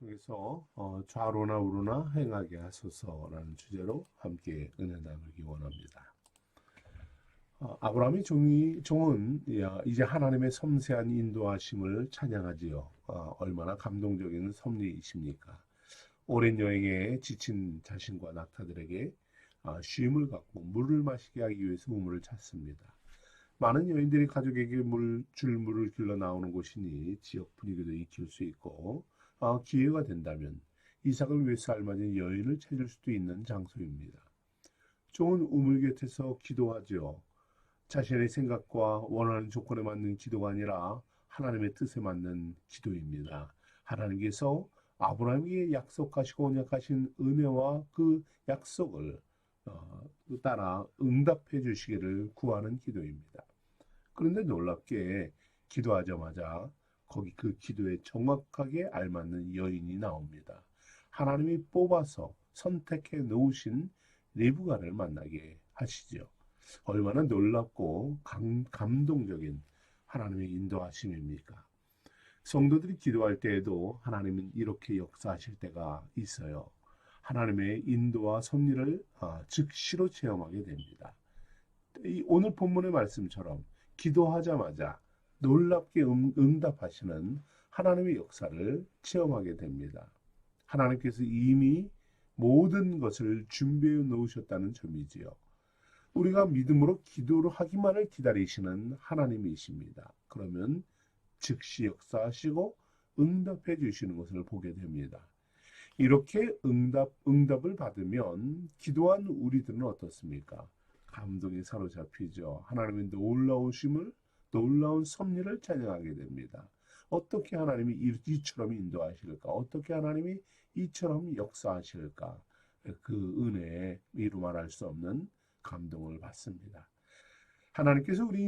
통해서 좌로나 우로나 행하게 하소서라는 주제로 함께 은혜 나누기 원합니다. 아브라함의 종은 이제 하나님의 섬세한 인도하심을 찬양하지요. 얼마나 감동적인 섭리이십니까? 오랜 여행에 지친 자신과 낙타들에게 쉼을 갖고 물을 마시게 하기 위해서 우물을 찾습니다. 많은 여인들이 가족에게 물을 길러 나오는 곳이니 지역 분위기도 익힐 수 있고 기회가 된다면 이삭을 위해서 알맞은 여인을 찾을 수도 있는 장소입니다. 종은 우물 곁에서 기도하죠. 자신의 생각과 원하는 조건에 맞는 기도가 아니라 하나님의 뜻에 맞는 기도입니다. 하나님께서 아브라함에게 약속하시고 언약하신 은혜와 그 약속을 따라 응답해 주시기를 구하는 기도입니다. 그런데 놀랍게 기도하자마자 거기 그 기도에 정확하게 알맞는 여인이 나옵니다. 하나님이 뽑아서 선택해 놓으신 리브가를 만나게 하시죠. 얼마나 놀랍고 감동적인 하나님의 인도하심입니까? 성도들이 기도할 때에도 하나님은 이렇게 역사하실 때가 있어요. 하나님의 인도와 섭리를 즉시로 체험하게 됩니다. 오늘 본문의 말씀처럼 기도하자마자 놀랍게 응답하시는 하나님의 역사를 체험하게 됩니다. 하나님께서 이미 모든 것을 준비해 놓으셨다는 점이지요. 우리가 믿음으로 기도를 하기만을 기다리시는 하나님이십니다. 그러면 즉시 역사하시고 응답해 주시는 것을 보게 됩니다. 이렇게 응답을 받으면 기도한 우리들은 어떻습니까? 감동에 사로잡히죠. 하나님의 놀라운 섭리를 찬양하게 됩니다. 어떻게 하나님이 이처럼 인도하실까? 어떻게 하나님이 이처럼 역사하실까? 그 은혜에 이루 말할 수 없는 감동을 받습니다. 하나님께서 우리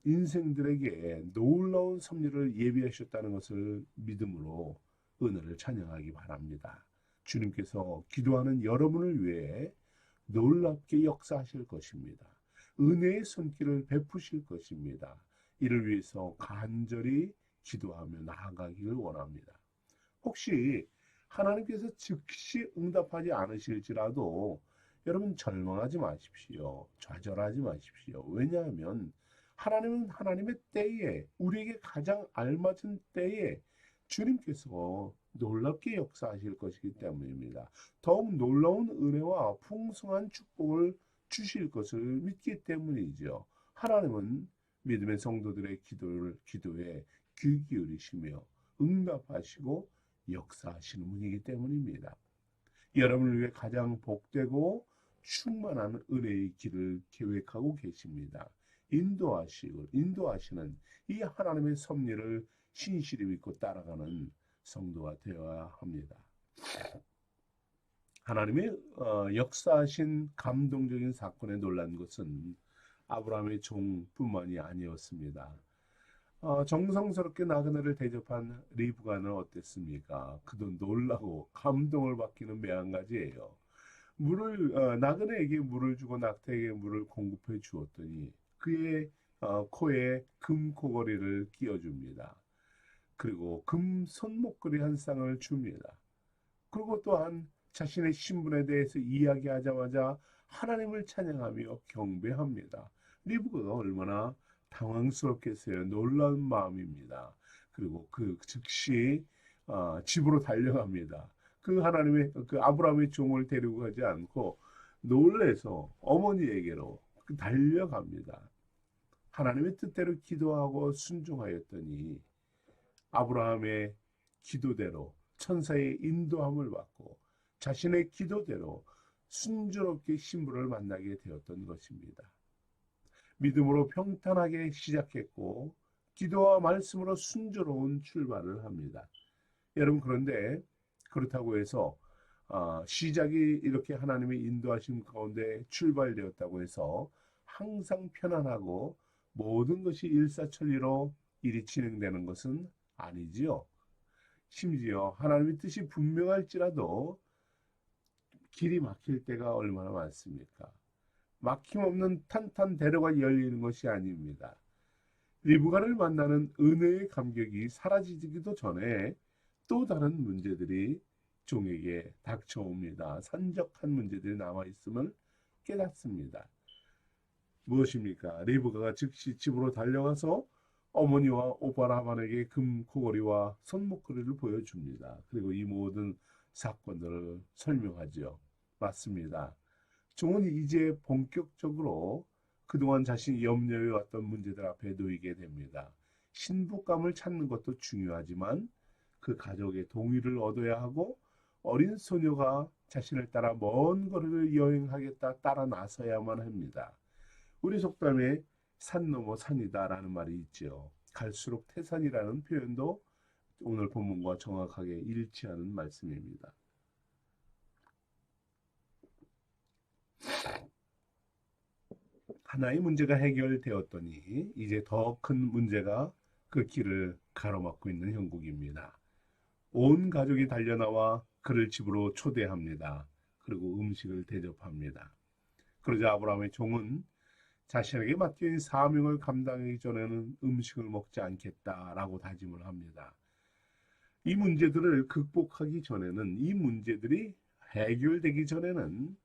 인생들에게 놀라운 섭리를 예비하셨다는 것을 믿음으로 은혜를 찬양하기 바랍니다. 주님께서 기도하는 여러분을 위해 놀랍게 역사하실 것입니다. 은혜의 손길을 베푸실 것입니다. 이를 위해서 간절히 기도하며 나아가기를 원합니다. 혹시 하나님께서 즉시 응답하지 않으실지라도 여러분 절망하지 마십시오. 좌절하지 마십시오. 왜냐하면 하나님은 하나님의 때에, 우리에게 가장 알맞은 때에 주님께서 놀랍게 역사하실 것이기 때문입니다. 더욱 놀라운 은혜와 풍성한 축복을 주실 것을 믿기 때문이죠. 하나님은 믿음의 성도들의 기도에 귀 기울이시며 응답하시고 역사하시는 분이기 때문입니다. 여러분을 위해 가장 복되고 충만한 은혜의 길을 계획하고 계십니다. 인도하시는 이 하나님의 섭리를 신실히 믿고 따라가는 성도가 되어야 합니다. 하나님의 역사하신 감동적인 사건에 놀란 것은 아브라함의 종뿐만이 아니었습니다. 정성스럽게 나그네를 대접한 리브가는 어땠습니까? 그도 놀라고 감동을 받기는 매한가지예요. 나그네에게 물을 주고 낙타에게 물을 공급해 주었더니 그의 코에 금 코걸이를 끼워줍니다. 그리고 금 손목걸이 한 쌍을 줍니다. 그리고 또한 자신의 신분에 대해서 이야기하자마자 하나님을 찬양하며 경배합니다. 리브가가 얼마나 당황스럽겠어요. 놀라운 마음입니다. 그리고 그 즉시 집으로 달려갑니다. 그 아브라함의 종을 데리고 가지 않고 놀래서 어머니에게로 달려갑니다. 하나님의 뜻대로 기도하고 순종하였더니 아브라함의 기도대로 천사의 인도함을 받고 자신의 기도대로 순조롭게 신부를 만나게 되었던 것입니다. 믿음으로 평탄하게 시작했고 기도와 말씀으로 순조로운 출발을 합니다. 여러분, 그런데 그렇다고 해서 시작이 이렇게 하나님의 인도하심 가운데 출발되었다고 해서 항상 편안하고 모든 것이 일사천리로 일이 진행되는 것은 아니지요. 심지어 하나님의 뜻이 분명할지라도 길이 막힐 때가 얼마나 많습니까? 막힘없는 탄탄대로가 열리는 것이 아닙니다. 리브가를 만나는 은혜의 감격이 사라지기도 전에 또 다른 문제들이 종에게 닥쳐옵니다. 산적한 문제들이 남아있음을 깨닫습니다. 무엇입니까? 리브가가 즉시 집으로 달려가서 어머니와 오바라만에게 금 코걸이와 손목걸이를 보여줍니다. 그리고 이 모든 사건들을 설명하죠. 맞습니다. 종은 이제 본격적으로 그동안 자신이 염려해왔던 문제들 앞에 놓이게 됩니다. 신부감을 찾는 것도 중요하지만 그 가족의 동의를 얻어야 하고 어린 소녀가 자신을 따라 먼 거리를 여행하겠다 따라 나서야만 합니다. 우리 속담에 산 넘어 산이다라는 말이 있죠. 갈수록 태산이라는 표현도 오늘 본문과 정확하게 일치하는 말씀입니다. 하나의 문제가 해결되었더니 이제 더 큰 문제가 그 길을 가로막고 있는 형국입니다. 온 가족이 달려나와 그를 집으로 초대합니다. 그리고 음식을 대접합니다. 그러자 아브라함의 종은 자신에게 맡겨진 사명을 감당하기 전에는 음식을 먹지 않겠다라고 다짐을 합니다. 이 문제들을 극복하기 전에는, 이 문제들이 해결되기 전에는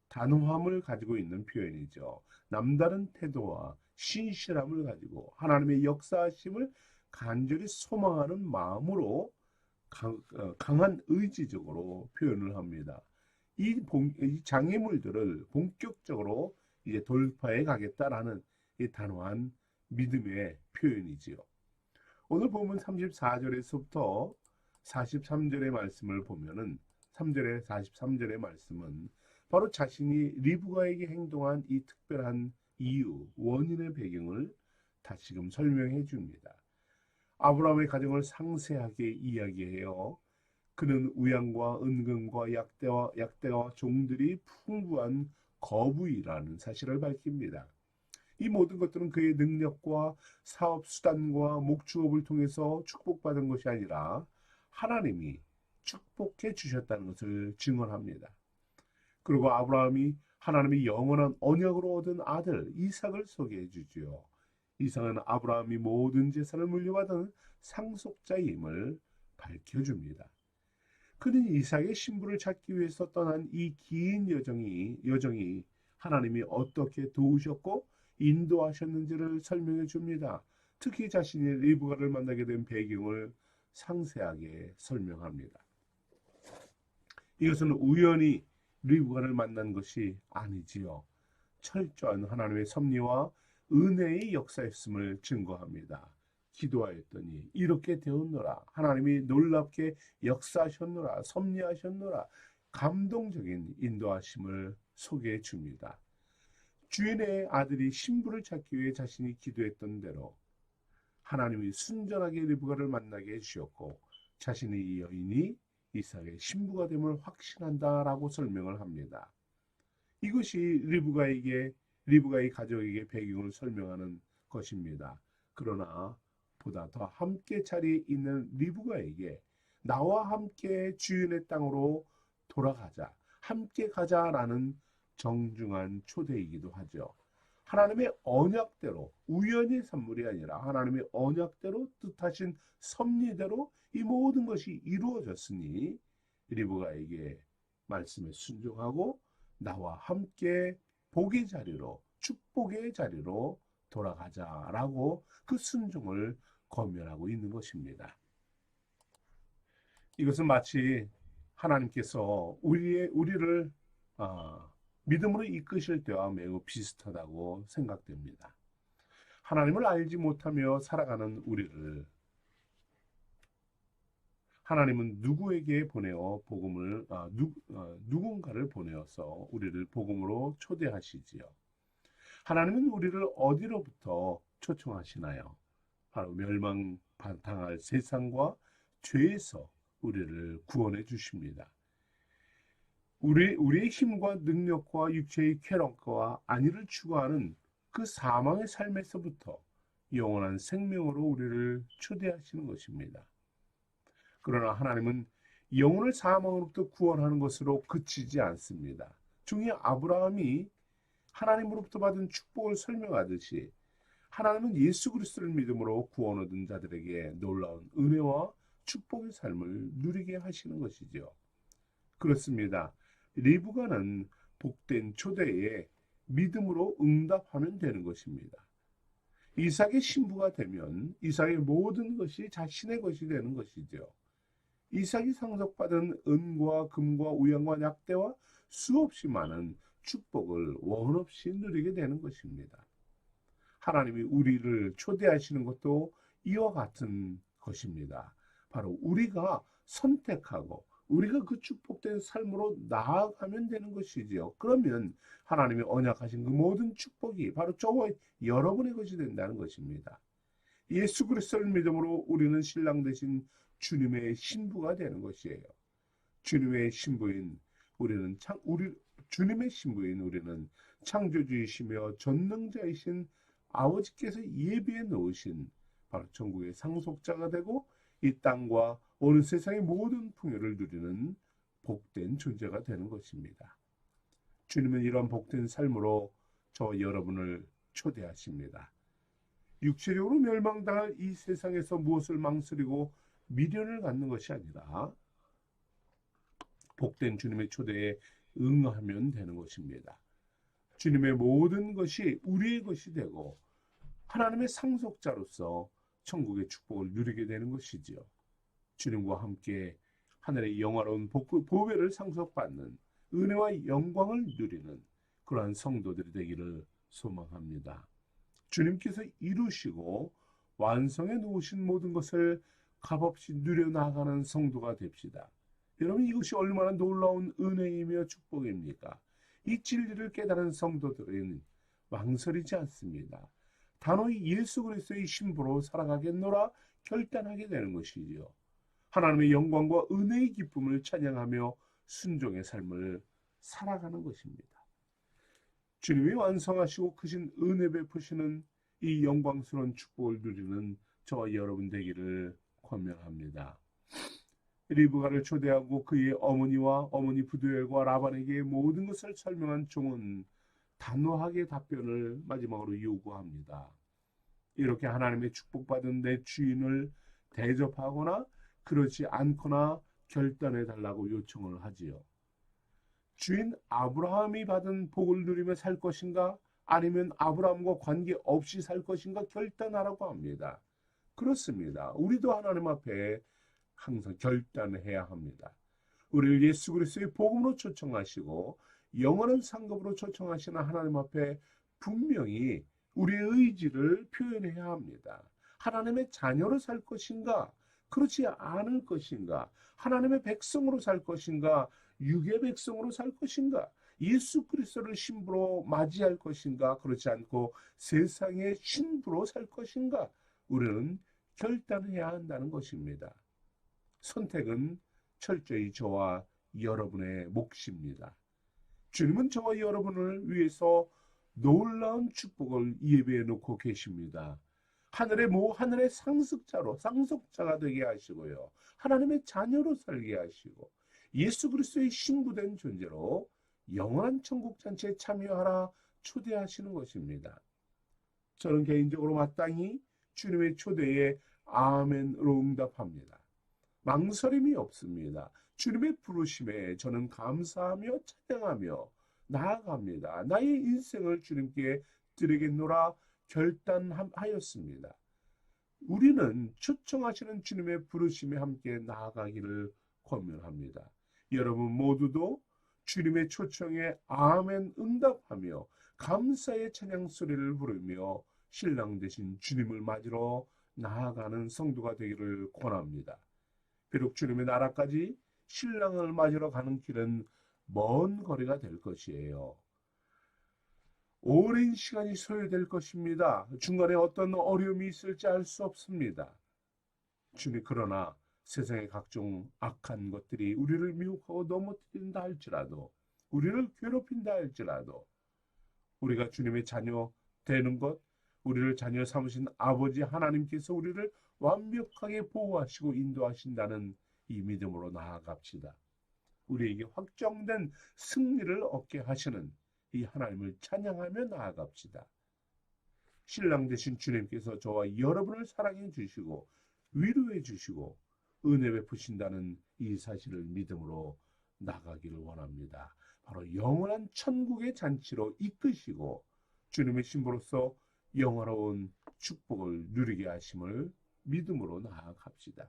단호함을 가지고 있는 표현이죠. 남다른 태도와 신실함을 가지고 하나님의 역사하심을 간절히 소망하는 마음으로 강한 의지적으로 표현을 합니다. 이 장애물들을 본격적으로 이제 돌파해 가겠다라는 이 단호한 믿음의 표현이지요. 오늘 보면 34절에서부터 43절의 말씀을 보면은 3절에 43절의 말씀은 바로 자신이 리브가에게 행동한 이 특별한 이유, 원인의 배경을 다시금 설명해 줍니다. 아브라함의 가정을 상세하게 이야기해요. 그는 우양과 은금과 약대와 종들이 풍부한 거부이라는 사실을 밝힙니다. 이 모든 것들은 그의 능력과 사업 수단과 목축업을 통해서 축복받은 것이 아니라 하나님이 축복해 주셨다는 것을 증언합니다. 그리고 아브라함이 하나님이 영원한 언약으로 얻은 아들 이삭을 소개해 주지요. 이삭은 아브라함이 모든 재산을 물려받은 상속자임을 밝혀줍니다. 그는 이삭의 신부를 찾기 위해서 떠난 이 긴 여정이 하나님이 어떻게 도우셨고 인도하셨는지를 설명해 줍니다. 특히 자신이 리브가를 만나게 된 배경을 상세하게 설명합니다. 이것은 우연히 리브가를 만난 것이 아니지요. 철저한 하나님의 섭리와 은혜의 역사였음을 증거합니다. 기도하였더니 이렇게 되었노라. 하나님이 놀랍게 역사하셨노라. 섭리하셨노라. 감동적인 인도하심을 소개해 줍니다. 주인의 아들이 신부를 찾기 위해 자신이 기도했던 대로 하나님이 순전하게 리브가를 만나게 해주셨고 자신의 이 여인이 이삭의 신부가 됨을 확신한다라고 설명을 합니다. 이것이 리브가의 가족에게 배경을 설명하는 것입니다. 그러나 보다 더 함께 자리에 있는 리브가에게 나와 함께 주인의 땅으로 돌아가자, 함께 가자라는 정중한 초대이기도 하죠. 하나님의 언약대로, 우연의 산물이 아니라 하나님의 언약대로 뜻하신 섭리대로 이 모든 것이 이루어졌으니 리브가에게 말씀에 순종하고 나와 함께 복의 자리로, 축복의 자리로 돌아가자라고 그 순종을 권면하고 있는 것입니다. 이것은 마치 하나님께서 우리를 믿음으로 이끄실 때와 매우 비슷하다고 생각됩니다. 하나님을 알지 못하며 살아가는 우리를 하나님은 누구에게 보내어 누군가를 보내어서 우리를 복음으로 초대하시지요. 하나님은 우리를 어디로부터 초청하시나요? 바로 멸망당할 세상과 죄에서 우리를 구원해 주십니다. 우리의 힘과 능력과 육체의 쾌락과 안위를 추구하는 그 사망의 삶에서부터 영원한 생명으로 우리를 초대하시는 것입니다. 그러나 하나님은 영혼을 사망으로부터 구원하는 것으로 그치지 않습니다. 종이 아브라함이 하나님으로부터 받은 축복을 설명하듯이 하나님은 예수 그리스도를 믿음으로 구원 얻은 자들에게 놀라운 은혜와 축복의 삶을 누리게 하시는 것이죠. 그렇습니다. 리브가는 복된 초대에 믿음으로 응답하면 되는 것입니다. 이삭의 신부가 되면 이삭의 모든 것이 자신의 것이 되는 것이죠. 이삭이 상속받은 은과 금과 우양과 약대와 수없이 많은 축복을 원 없이 누리게 되는 것입니다. 하나님이 우리를 초대하시는 것도 이와 같은 것입니다. 바로 우리가 선택하고 우리가 그 축복된 삶으로 나아가면 되는 것이지요. 그러면 하나님이 언약하신 그 모든 축복이 바로 저와 여러분의 것이 된다는 것입니다. 예수 그리스도를 믿음으로 우리는 신랑 되신 주님의 신부가 되는 것이에요. 주님의 신부인 우리는 창조주이시며 전능자이신 아버지께서 예비해 놓으신 바로 천국의 상속자가 되고 이 땅과 온 세상의 모든 풍요를 누리는 복된 존재가 되는 것입니다. 주님은 이런 복된 삶으로 저와 여러분을 초대하십니다. 육체적으로 멸망당할 이 세상에서 무엇을 망설이고 미련을 갖는 것이 아니라 복된 주님의 초대에 응하면 되는 것입니다. 주님의 모든 것이 우리의 것이 되고 하나님의 상속자로서 천국의 축복을 누리게 되는 것이지요. 주님과 함께 하늘의 영화로운 보배를 상속받는 은혜와 영광을 누리는 그러한 성도들이 되기를 소망합니다. 주님께서 이루시고 완성해 놓으신 모든 것을 값없이 누려나가는 성도가 됩시다. 여러분, 이것이 얼마나 놀라운 은혜이며 축복입니까? 이 진리를 깨달은 성도들은 망설이지 않습니다. 단호히 예수 그리스도의 신부로 살아가겠노라 결단하게 되는 것이지요. 하나님의 영광과 은혜의 기쁨을 찬양하며 순종의 삶을 살아가는 것입니다. 주님이 완성하시고 크신 은혜 베푸시는 이 영광스러운 축복을 누리는 저와 여러분 되기를 권면합니다. 리브가를 초대하고 그의 어머니와 어머니 부두엘과 라반에게 모든 것을 설명한 종은 단호하게 답변을 마지막으로 요구합니다. 이렇게 하나님의 축복받은 내 주인을 대접하거나 그렇지 않거나 결단해 달라고 요청을 하지요. 주인 아브라함이 받은 복을 누리며 살 것인가 아니면 아브라함과 관계없이 살 것인가 결단하라고 합니다. 그렇습니다. 우리도 하나님 앞에 항상 결단해야 합니다. 우리를 예수 그리스도의 복음으로 초청하시고 영원한 상급으로 초청하시는 하나님 앞에 분명히 우리의 의지를 표현해야 합니다. 하나님의 자녀로 살 것인가 그렇지 않을 것인가, 하나님의 백성으로 살 것인가 육의 백성으로 살 것인가, 예수 그리스도를 신부로 맞이할 것인가 그렇지 않고 세상의 신부로 살 것인가, 우리는 결단해야 한다는 것입니다. 선택은 철저히 저와 여러분의 몫입니다. 주님은 저와 여러분을 위해서 놀라운 축복을 예배해 놓고 계십니다. 하늘의 상속자가 되게 하시고요. 하나님의 자녀로 살게 하시고 예수 그리스도의 신부된 존재로 영원한 천국 잔치에 참여하라 초대하시는 것입니다. 저는 개인적으로 마땅히 주님의 초대에 아멘으로 응답합니다. 망설임이 없습니다. 주님의 부르심에 저는 감사하며 찬양하며 나아갑니다. 나의 인생을 주님께 드리겠노라 결단하였습니다. 우리는 초청하시는 주님의 부르심에 함께 나아가기를 권면합니다. 여러분 모두도 주님의 초청에 아멘 응답하며 감사의 찬양 소리를 부르며 신랑 되신 주님을 맞으러 나아가는 성도가 되기를 권합니다. 비록 주님의 나라까지 신랑을 맞으러 가는 길은 먼 거리가 될 것이에요. 오랜 시간이 소요될 것입니다. 중간에 어떤 어려움이 있을지 알 수 없습니다. 그러나 세상의 각종 악한 것들이 우리를 미혹하고 넘어뜨린다 할지라도, 우리를 괴롭힌다 할지라도, 우리가 주님의 자녀 되는 것, 우리를 자녀 삼으신 아버지 하나님께서 우리를 완벽하게 보호하시고 인도하신다는 이 믿음으로 나아갑시다. 우리에게 확정된 승리를 얻게 하시는 이 하나님을 찬양하며 나아갑시다. 신랑 되신 주님께서 저와 여러분을 사랑해 주시고 위로해 주시고 은혜 베푸신다는 이 사실을 믿음으로 나가기를 원합니다. 바로 영원한 천국의 잔치로 이끄시고 주님의 신부로서 영화로운 축복을 누리게 하심을 믿음으로 나아갑시다.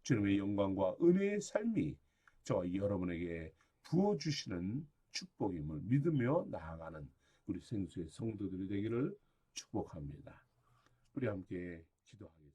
주님의 영광과 은혜의 삶이 저와 여러분에게 부어주시는 축복임을 믿으며 나아가는 우리 생수의 성도들이 되기를 축복합니다. 우리 함께 기도하겠습니다.